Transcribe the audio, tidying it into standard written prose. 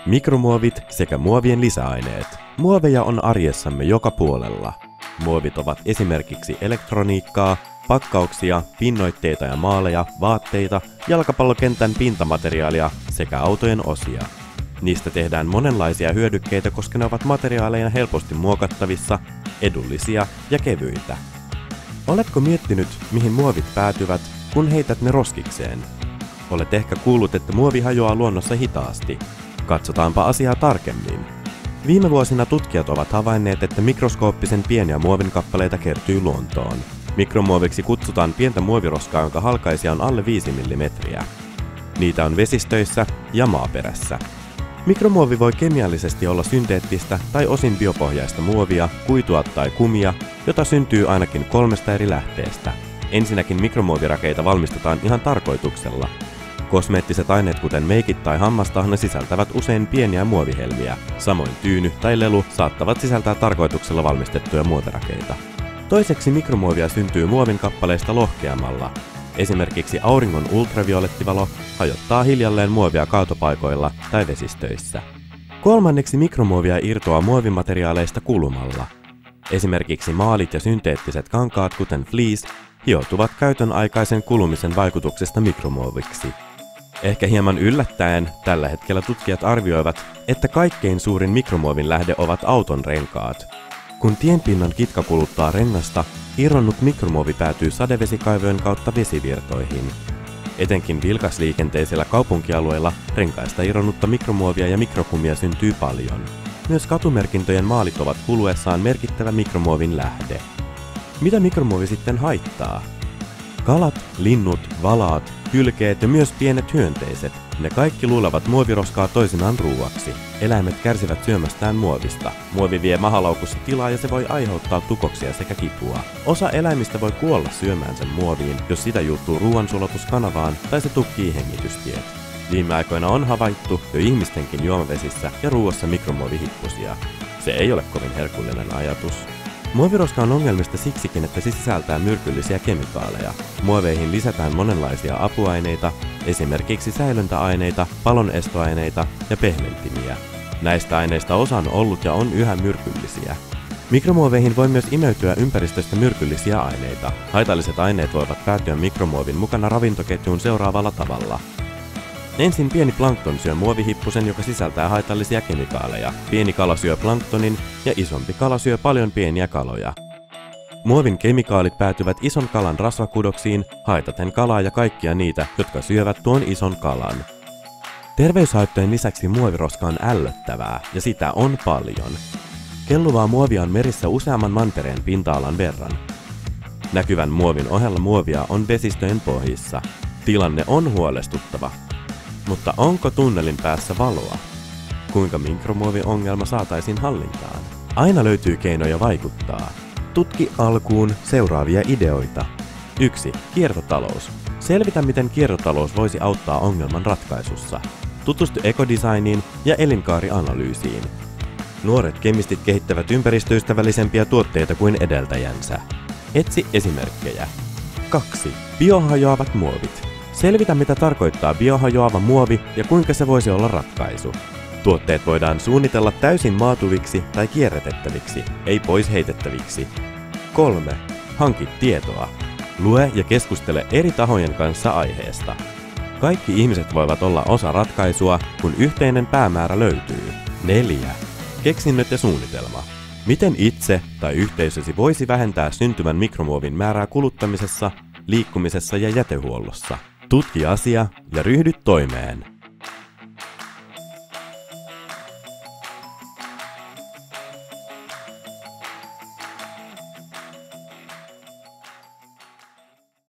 Mikromuovit sekä muovien lisäaineet. Muoveja on arjessamme joka puolella. Muovit ovat esimerkiksi elektroniikkaa, pakkauksia, pinnoitteita ja maaleja, vaatteita, jalkapallokentän pintamateriaalia sekä autojen osia. Niistä tehdään monenlaisia hyödykkeitä, koska ne ovat materiaaleina helposti muokattavissa, edullisia ja kevyitä. Oletko miettinyt, mihin muovit päätyvät, kun heität ne roskikseen? Olet ehkä kuullut, että muovi hajoaa luonnossa hitaasti. Katsotaanpa asiaa tarkemmin. Viime vuosina tutkijat ovat havainneet, että mikroskooppisen pieniä muovinkappaleita kertyy luontoon. Mikromuoviksi kutsutaan pientä muoviroskaa, jonka halkaisija on alle 5 mm. Niitä on vesistöissä ja maaperässä. Mikromuovi voi kemiallisesti olla synteettistä tai osin biopohjaista muovia, kuitua tai kumia, jota syntyy ainakin 3 eri lähteestä. Ensinnäkin mikromuovirakeita valmistetaan ihan tarkoituksella. Kosmeettiset aineet kuten meikit tai hammastahna sisältävät usein pieniä muovihelmiä. Samoin tyyny tai lelu saattavat sisältää tarkoituksella valmistettuja muovirakeita. Toiseksi mikromuovia syntyy muovin kappaleista lohkeamalla. Esimerkiksi auringon ultraviolettivalo hajottaa hiljalleen muovia kaatopaikoilla tai vesistöissä. Kolmanneksi mikromuovia irtoaa muovimateriaaleista kulumalla. Esimerkiksi maalit ja synteettiset kankaat kuten fleece hioutuvat käytön aikaisen kulumisen vaikutuksesta mikromuoviksi. Ehkä hieman yllättäen tällä hetkellä tutkijat arvioivat, että kaikkein suurin mikromuovin lähde ovat auton renkaat. Kun tienpinnan kitka kuluttaa rengasta, irronnut mikromuovi päätyy sadevesikaivojen kautta vesivirtoihin. Etenkin vilkasliikenteisillä kaupunkialueilla renkaista irronnutta mikromuovia ja mikrokumia syntyy paljon. Myös katumerkintöjen maalit ovat kuluessaan merkittävä mikromuovin lähde. Mitä mikromuovi sitten haittaa? Kalat, linnut, valaat, hylkeet ja myös pienet hyönteiset. Ne kaikki luulevat muoviroskaa toisinaan ruuaksi. Eläimet kärsivät syömästään muovista. Muovi vie mahalaukussa tilaa ja se voi aiheuttaa tukoksia sekä kipua. Osa eläimistä voi kuolla syömään sen muoviin, jos sitä juuttuu ruoansulatuskanavaan tai se tukkii hengitystiet. Viime aikoina on havaittu jo ihmistenkin juomavesissä ja ruoassa mikromuovihippusia. Se ei ole kovin herkullinen ajatus. Muoviroska on ongelmista siksikin, että se sisältää myrkyllisiä kemikaaleja. Muoveihin lisätään monenlaisia apuaineita, esimerkiksi säilöntäaineita, palonestoaineita ja pehmentimiä. Näistä aineista osa on ollut ja on yhä myrkyllisiä. Mikromuoveihin voi myös imeytyä ympäristöstä myrkyllisiä aineita. Haitalliset aineet voivat päätyä mikromuovin mukana ravintoketjuun seuraavalla tavalla. Ensin pieni plankton syö muovihippusen, joka sisältää haitallisia kemikaaleja. Pieni kala syö planktonin ja isompi kala syö paljon pieniä kaloja. Muovin kemikaalit päätyvät ison kalan rasvakudoksiin, haitaten kalaa ja kaikkia niitä, jotka syövät tuon ison kalan. Terveyshaittojen lisäksi muoviroska on ällöttävää, ja sitä on paljon. Kelluvaa muovia on merissä useamman mantereen pinta-alan verran. Näkyvän muovin ohella muovia on vesistöjen pohjissa. Tilanne on huolestuttava. Mutta onko tunnelin päässä valoa? Kuinka mikromuoviongelma saataisiin hallintaan? Aina löytyy keinoja vaikuttaa. Tutki alkuun seuraavia ideoita. 1. Kiertotalous. Selvitä, miten kiertotalous voisi auttaa ongelman ratkaisussa. Tutustu ekodesigniin ja elinkaarianalyysiin. Nuoret kemistit kehittävät ympäristöystävällisempiä tuotteita kuin edeltäjänsä. Etsi esimerkkejä. 2. Biohajoavat muovit. Selvitä, mitä tarkoittaa biohajoava muovi ja kuinka se voisi olla ratkaisu. Tuotteet voidaan suunnitella täysin maatuviksi tai kierrätettäviksi, ei pois heitettäviksi. 3. Hanki tietoa. Lue ja keskustele eri tahojen kanssa aiheesta. Kaikki ihmiset voivat olla osa ratkaisua, kun yhteinen päämäärä löytyy. 4. Keksinnöt ja suunnitelma. Miten itse tai yhteisösi voisi vähentää syntyvän mikromuovin määrää kuluttamisessa, liikkumisessa ja jätehuollossa? Tutki asia ja ryhdy toimeen.